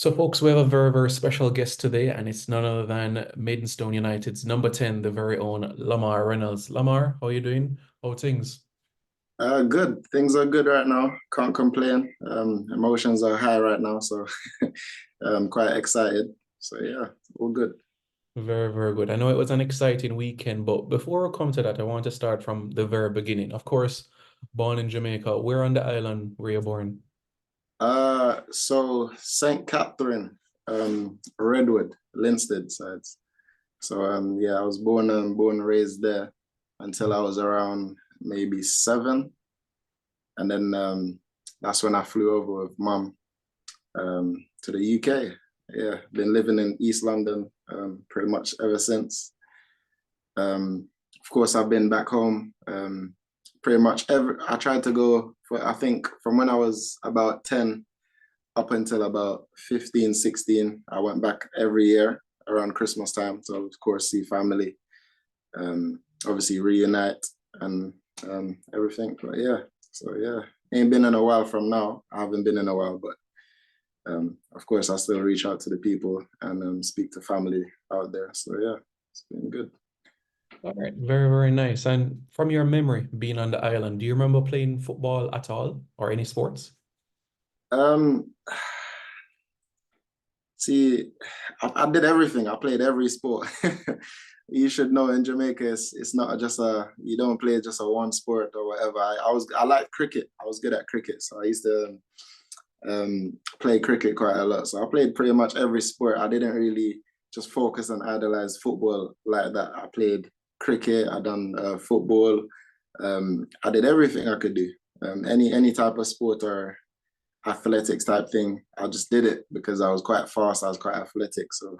So, folks, we have a very, very special guest today, and it's none other than Maidstone United's number 10, the very own Lamar Reynolds. Lamar, how are you doing? How are things? Good. Things are good right now. Can't complain. Emotions are high right now, so I'm quite excited. So yeah, all good. Very, very good. I know it was an exciting weekend, but before we come to that, I want to start from the very beginning. Of course, born in Jamaica. Where on the island were you born? So St. Catherine, Redwood, Linstead sides. So yeah, I was born and raised there until I was around maybe 7, and then that's when I flew over with mum to the UK. Yeah, been living in East London pretty much ever since. Of course, I've been back home pretty much every. I tried to go for, I think, from when I was about 10 up until about 15, 16. I went back every year around Christmas time to, of course, see family, obviously reunite and everything. But yeah, so yeah, ain't been in a while from now. I haven't been in a while, but of course, I still reach out to the people and speak to family out there. So yeah, it's been good. All right, very, very nice. And from your memory being on the island, do you remember playing football at all or any sports? Um, See, I did everything. I played every sport. You should know in Jamaica, it's not just you don't play just a one sport or whatever. I like cricket. I was good at cricket, so I used to play cricket quite a lot. So I played pretty much every sport. I didn't really just focus on idolize football like that. I played cricket. I done football. I did everything I could do. Any type of sport or athletics type thing. I just did it because I was quite fast. I was quite athletic. So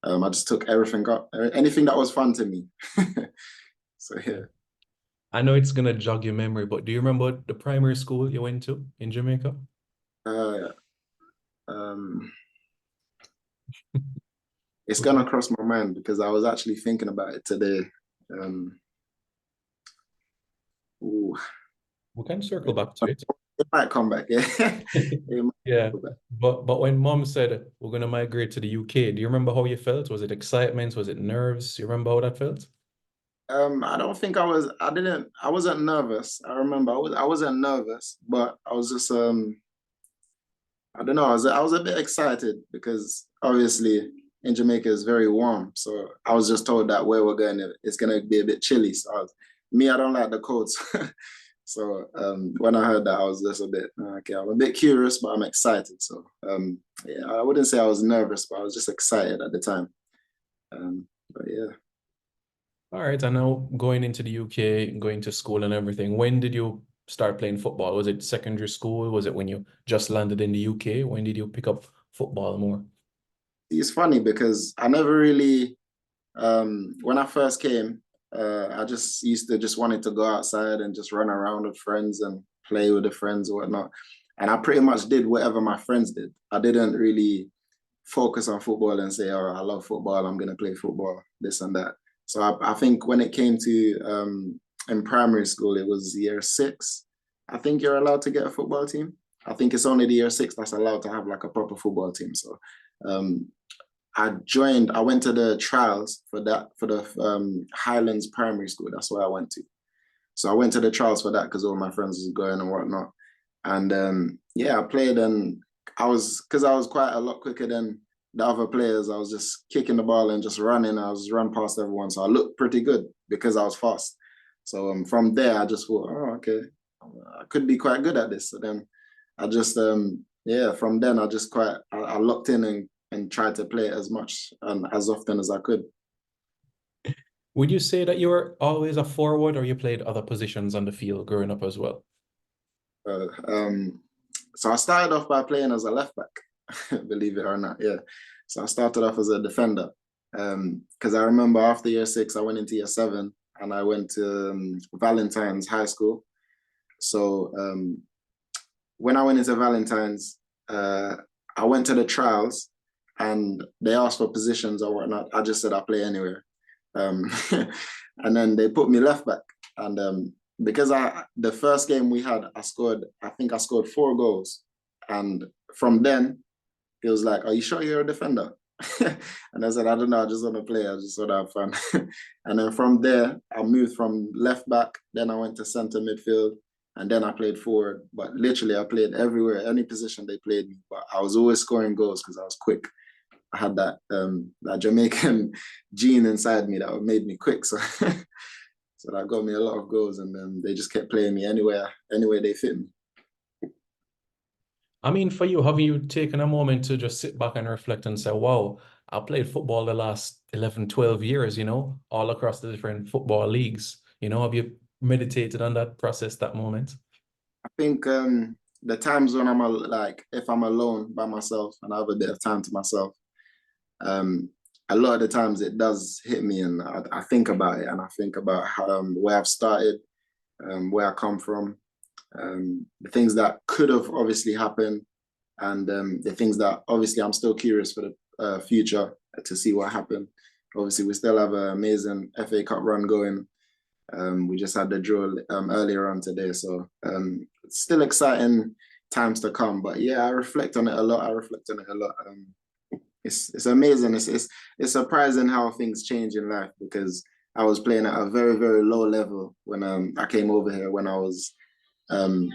I just took everything up, anything that was fun to me. So yeah. I know it's gonna jog your memory, but do you remember the primary school you went to in Jamaica? Uh, um, it's gonna cross my mind because I was actually thinking about it today. Um, ooh, We can circle it, back to it. it might come back. Yeah, it might Yeah. come back. But when mom said we're gonna migrate to the UK, do you remember how you felt? Was it excitement? Was it nerves? You remember how that felt? I don't think I was. I didn't. I wasn't nervous. I remember I wasn't nervous, but I was just I don't know. I was a bit excited because obviously in Jamaica it's very warm. So I was just told that where we're going, it's gonna be a bit chilly. So I don't like the cold. So when I heard that, I was just a bit okay. I'm a bit curious, but I'm excited. So yeah, I wouldn't say I was nervous, but I was just excited at the time. But yeah. All right, I know going into the UK, going to school and everything. When did you start playing football? Was it secondary school? Was it when you just landed in the UK? When did you pick up football more? It's funny because I never really when I first came, I just used to just wanted to go outside and just run around with friends and play with the friends or whatnot. And I pretty much did whatever my friends did. I didn't really focus on football and say, "Oh, I love football. I'm gonna play football, this and that." So I think when it came to in primary school, it was year 6. I think you're allowed to get a football team. I think it's only the year 6 that's allowed to have like a proper football team. So um, I went to the trials for that, for the Highlands Primary School. That's where I went to. So I went to the trials for that because all my friends was going and whatnot. And yeah, I played and because I was quite a lot quicker than the other players, I was just kicking the ball and just running. I was run past everyone. So I looked pretty good because I was fast. So from there, I just thought, oh, okay, I could be quite good at this. So then I just, yeah, from then I locked in and tried to play as much and as often as I could. Would you say that you were always a forward or you played other positions on the field growing up as well? Uh, um, so I started off by playing as a left back, believe it or not. Yeah. So I started off as a defender. Because I remember after year 6, I went into year 7 and I went to Valentine's High School. So when I went into Valentine's, I went to the trials and they asked for positions or whatnot. I just said I play anywhere. Um, and then they put me left back. And because the first game we had, I think I scored 4 goals. And from then, he was like, "Are you sure you're a defender?" And I said, "I don't know. I just want to play. I just want to have fun." And then from there, I moved from left back. Then I went to centre midfield, and then I played forward. But literally, I played everywhere, any position they played me. But I was always scoring goals because I was quick. I had that Jamaican gene inside me that made me quick. So so that got me a lot of goals, and then they just kept playing me anywhere they fit me. I mean, for you, have you taken a moment to just sit back and reflect and say, wow, I played football the last 11, 12 years, all across the different football leagues. Have you meditated on that process, that moment? I think the times when like if I'm alone by myself and I have a bit of time to myself, um, a lot of the times it does hit me, and I think about it, and I think about how, where I've started, where I come from, the things that could have obviously happened, and the things that obviously I'm still curious for the future to see what happened. Obviously, we still have an amazing FA Cup run going. We just had the draw earlier on today, so it's still exciting times to come. But yeah, I reflect on it a lot. It's amazing. It's surprising how things change in life, because I was playing at a very, very low level when I came over here. When um,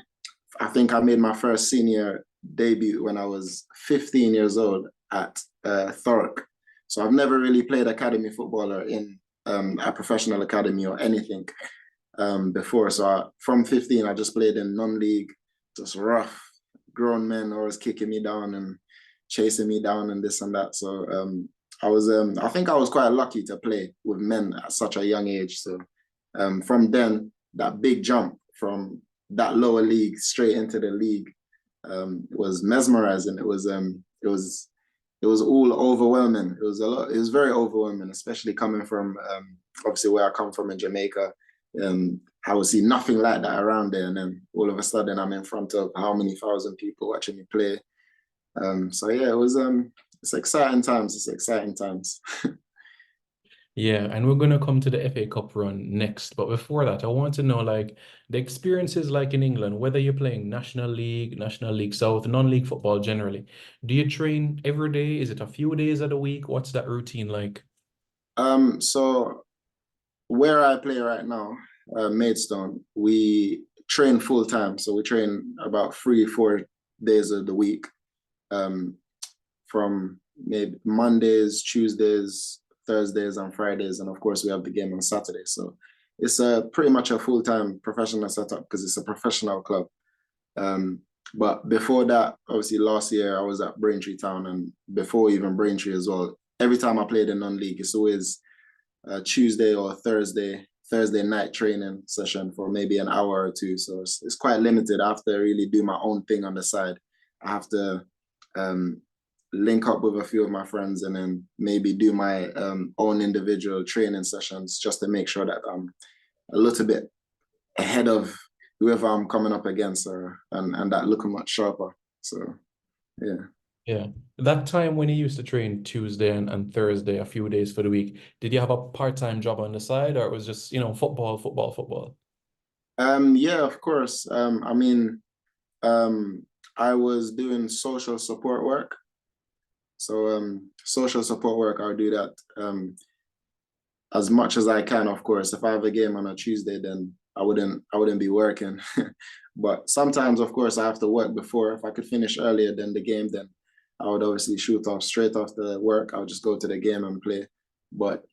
I think I made my first senior debut when I was 15 years old at Thurrock. So I've never really played academy footballer in a professional academy or anything before. So from 15, I just played in non-league, just rough, grown men always kicking me down and chasing me down and this and that. So I think I was quite lucky to play with men at such a young age. So from then, that big jump from that lower league straight into the league was mesmerizing. It was all overwhelming. It was a lot. It was very overwhelming, especially coming from obviously where I come from in Jamaica. I would see nothing like that around there, and then all of a sudden I'm in front of how many thousand people watching me play. So yeah, it was it's exciting times. It's exciting times. Yeah, and we're gonna come to the FA Cup run next. But before that, I want to know like the experiences like in England, whether you're playing National League South, non-league football generally. Do you train every day? Is it a few days of the week? What's that routine like? So where I play right now, Maidstone, we train full time. So we train about 3, 4 days of the week, um, from maybe Mondays, Tuesdays, Thursdays, and Fridays, and of course we have the game on Saturday. So it's pretty much a full time professional setup because it's a professional club. Um, but before that, obviously last year I was at Braintree Town, and before even Braintree as well. Every time I played in non-league, it's always Tuesday or Thursday night training session for maybe an hour or two. So it's quite limited. I have to really do my own thing on the side. I have to um, link up with a few of my friends and then maybe do my own individual training sessions just to make sure that I'm a little bit ahead of whoever I'm coming up against, and that looking much sharper. So yeah. Yeah. That time when you used to train Tuesday and Thursday, a few days for the week, did you have a part-time job on the side or it was just, football, football, football? Yeah, of course. I mean, um, I was doing social support work. So social support work, I'll do that as much as I can, of course. If I have a game on a Tuesday, then I wouldn't be working. But sometimes, of course, I have to work before. If I could finish earlier than the game, then I would obviously shoot off straight off the work. I would just go to the game and play. But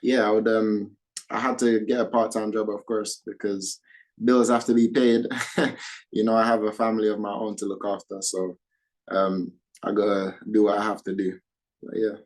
yeah, I had to get a part-time job, of course, because bills have to be paid. I have a family of my own to look after, so um, I gotta do what I have to do. But yeah.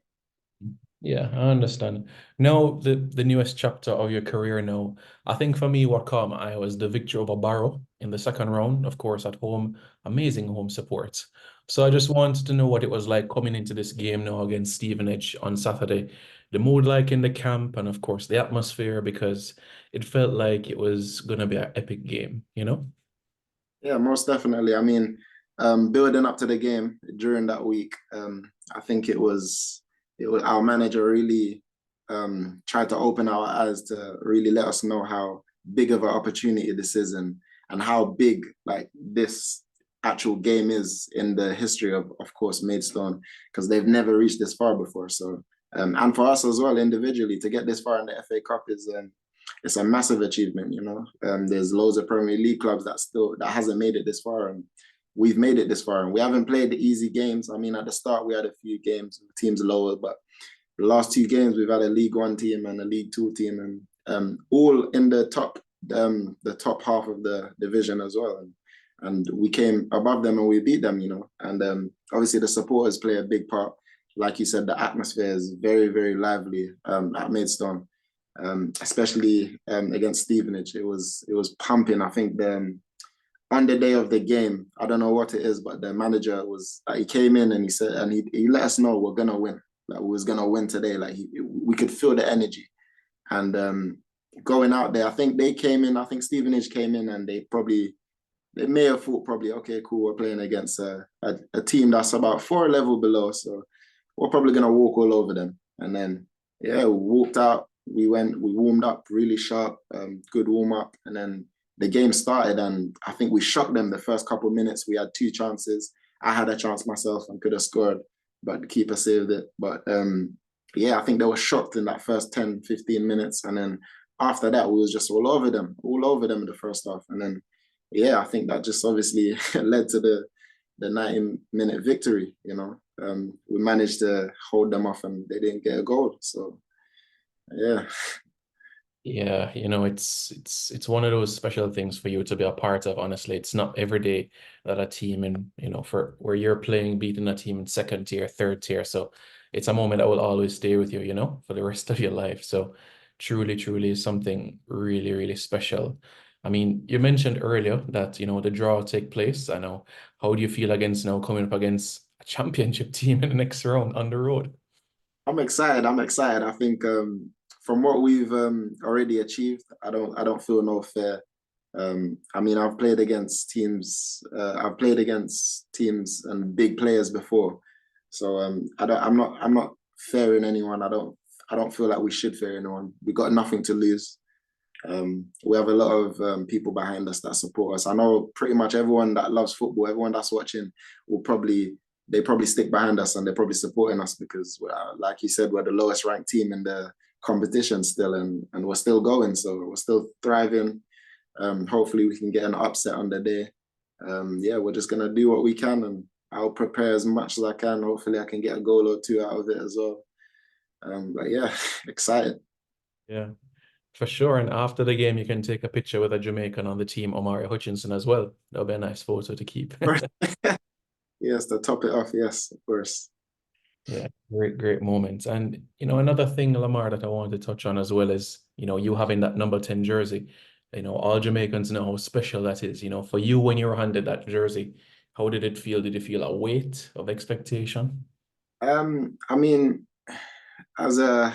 Yeah, I understand. Now, the newest chapter of your career now, I think for me, what caught my eye was the victory over Barrow in the second round, of course, at home, amazing home support. So I just wanted to know what it was like coming into this game now against Stevenage on Saturday, the mood like in the camp, and of course the atmosphere, because it felt like it was gonna be an epic game, you know? Yeah, most definitely. I mean, building up to the game during that week, I think it was our manager really tried to open our eyes to really let us know how big of an opportunity this is, and how big like this actual game is in the history of course, Maidstone, because they've never reached this far before. So, and for us as well, individually, to get this far in the FA Cup is it's a massive achievement. You know, there's loads of Premier League clubs that hasn't made it this far, and we've made it this far. And we haven't played the easy games. I mean, at the start we had a few games with teams lower, but the last two games we've had a League One team and a League Two team, and all in the top half of the division as well. And we came above them and we beat them, you know. And obviously the supporters play a big part. Like you said, the atmosphere is very, very lively at Maidstone, especially against Stevenage. It was pumping. I think on the day of the game, I don't know what it is, but the manager he came in and he said, and he let us know we're gonna win. Like we was gonna win today. Like we could feel the energy. And going out there, I think Stevenage came in and they may have thought probably, okay, cool, we're playing against a team that's about 4 level below, so we're probably gonna walk all over them. And then yeah, we walked out, we warmed up really sharp, good warm up, and then the game started, and I think we shocked them the first couple of minutes. We had 2 chances. I had a chance myself and could have scored, but the keeper saved it. But yeah, I think they were shocked in that first 10, 15 minutes. And then after that, we was just all over them in the first half. And then, yeah, I think that just obviously led to the 90-minute victory, you know. We managed to hold them off and they didn't get a goal. So, yeah. Yeah, you know, it's one of those special things for you to be a part of. Honestly, it's not every day that a team in, you know, for where you're playing, beating a team in second tier, third tier. So it's a moment that will always stay with you, you know, for the rest of your life. So truly, truly is something really, really special. I mean, you mentioned earlier that, you know, the draw will take place. I know. How do you feel against now coming up against a championship team in the next round on the road? I'm excited. I think from what we've already achieved, I don't feel no fear. I mean, I've played against teams. I've played against teams and big players before, so I'm not fearing anyone. I don't feel like we should fear anyone. We got nothing to lose. We have a lot of people behind us that support us. I know pretty much everyone that loves football, everyone that's watching, they probably stick behind us and they're probably supporting us because, like you said, we're the lowest ranked team in the competition still, and we're still going, so we're still thriving. Hopefully, we can get an upset on the day. Yeah, we're just gonna do what we can, and I'll prepare as much as I can. Hopefully, I can get a goal or two out of it as well. But yeah, excited. Yeah. For sure. And after the game, you can take a picture with a Jamaican on the team, Omari Hutchinson, as well. That'll be a nice photo to keep. Yes, to top it off. Yes, of course. Yeah, great, great moments. And, you know, another thing, Lamar, that I wanted to touch on as well is, you know, you having that number 10 jersey. You know, all Jamaicans know how special that is. You know, for you, when you were handed that jersey, how did it feel? Did you feel a weight of expectation? I mean, as a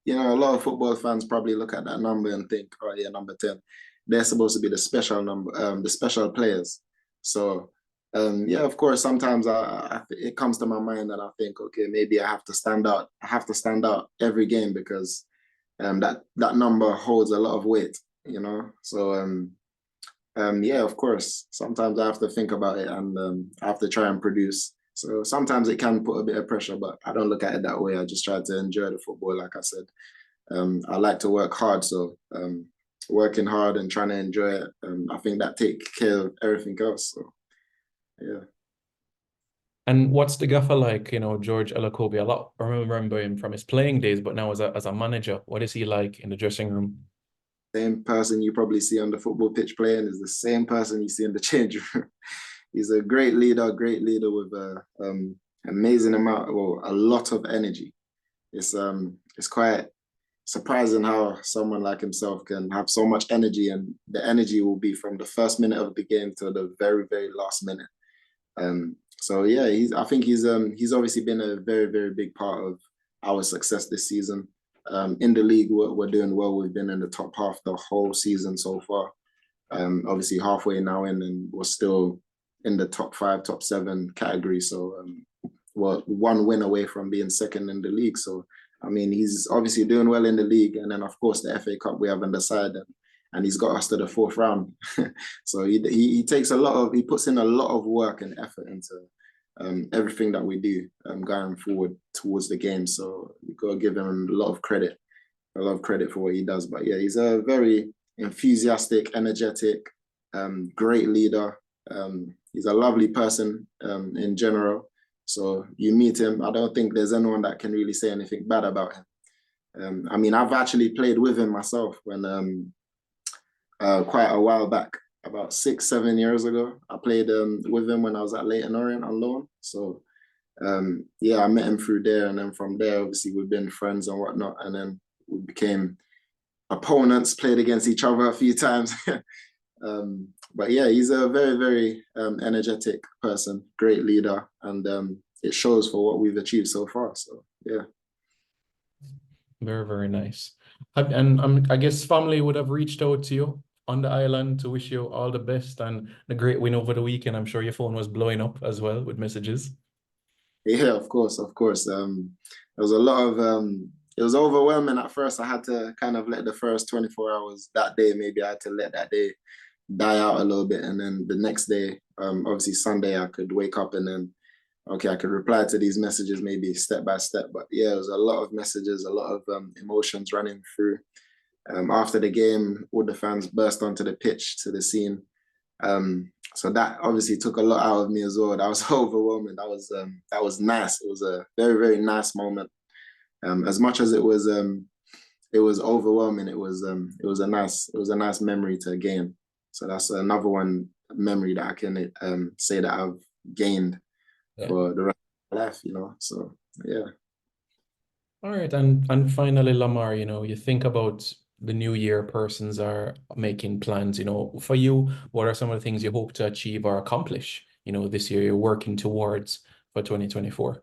a lot of football fans probably look at that number and think, oh yeah, number 10. They're supposed to be the special number, the special players. So yeah, of course, sometimes it comes to my mind and I think, okay, maybe I have to stand out. I have to stand out every game because that number holds a lot of weight, you know. So yeah, of course, sometimes I have to think about it and I have to try and produce. So sometimes it can put a bit of pressure, but I don't look at it that way. I just try to enjoy the football, like I said. I like to work hard, so working hard and trying to enjoy it, I think that takes care of everything else. So yeah. And what's the gaffer like, you know, George Elokobi? A lot, I remember him from his playing days, but now as a manager, what is he like in the dressing room? Same person you probably see on the football pitch playing is the same person you see in the change room. He's a great leader with a amazing amount, well, a lot of energy. It's quite surprising how someone like himself can have so much energy, and the energy will be from the first minute of the game to the very, very last minute. So yeah, I think he's obviously been a very, very big part of our success this season. In the league, we're doing well. We've been in the top half the whole season so far. Obviously halfway now in, and we're still in the top 5, top 7 category. So we're one win away from being second in the league. So I mean, he's obviously doing well in the league, and then of course the FA Cup we haven't decided. and he's got us to the fourth round. So he puts in a lot of work and effort into everything that we do going forward towards the game. So you got to give him a lot of credit for what he does. But yeah, he's a very enthusiastic, energetic, great leader. He's a lovely person in general. So you meet him, I don't think there's anyone that can really say anything bad about him. I mean, I've actually played with him myself when quite a while back, about 6-7 years ago. I played with him when I was at Leyton Orient on loan. So yeah, I met him through there, and then from there, obviously, we've been friends and whatnot, and then we became opponents, played against each other a few times. But yeah, he's a very, very energetic person, great leader, and it shows for what we've achieved so far. So yeah. Very, very nice. And I guess family would have reached out to you on the island to wish you all the best and the great win over the weekend. I'm sure your phone was blowing up as well with messages. Yeah, of course, of course. There was a lot of it was overwhelming at first. I had to kind of let the first 24 hours that day, maybe I had to let that day die out a little bit. And then the next day, obviously Sunday, I could wake up and then, okay, I could reply to these messages maybe step by step. But yeah, it was a lot of messages, a lot of emotions running through. After the game, all the fans burst onto the pitch to the scene. So that obviously took a lot out of me as well. That was overwhelming. That was nice. It was a very, very nice moment. As much as it was overwhelming, it was a nice memory to gain. So that's another memory that I can say that I've gained for the rest of my life, So yeah. All right, and finally, Lamar, you think about the new year, persons are making plans, for you, what are some of the things you hope to achieve or accomplish, this year you're working towards for 2024?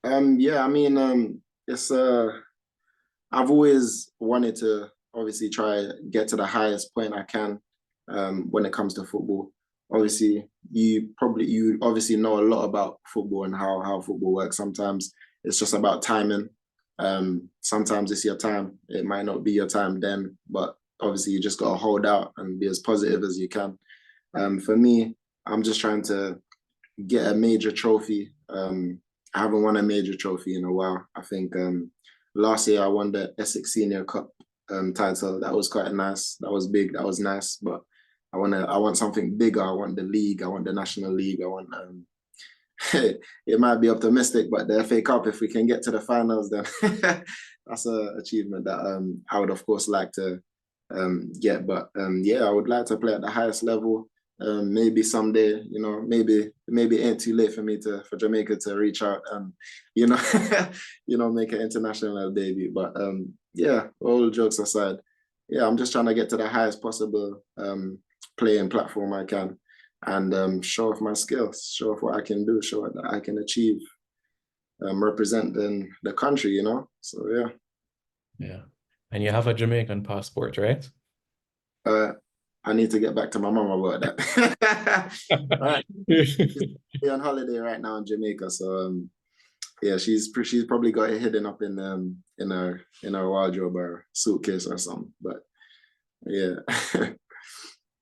Yeah, I mean, it's I've always wanted to obviously try get to the highest point I can when it comes to football. Obviously, you obviously know a lot about football and how football works. Sometimes it's just about timing. Sometimes it's your time. It might not be your time then, but obviously you just got to hold out and be as positive as you can. For me, I'm just trying to get a major trophy. I haven't won a major trophy in a while. I think last year I won the Essex Senior Cup title. That was quite nice. That was big. That was nice. But I want something bigger. I want the league. I want the National League. I want it might be optimistic, but the FA Cup, if we can get to the finals, then that's an achievement that I would of course like to get. But yeah, I would like to play at the highest level. Maybe someday, maybe it ain't too late for Jamaica to reach out and make an international debut. But yeah, all jokes aside, yeah, I'm just trying to get to the highest possible playing platform I can, and show off my skills, show off what I can do, show what I can achieve, representing the country. So yeah. Yeah, and you have a Jamaican passport, right? I need to get back to my mom about that. All right. She's on holiday right now in Jamaica, so yeah, she's probably got it hidden up in her wardrobe or suitcase or something. But yeah.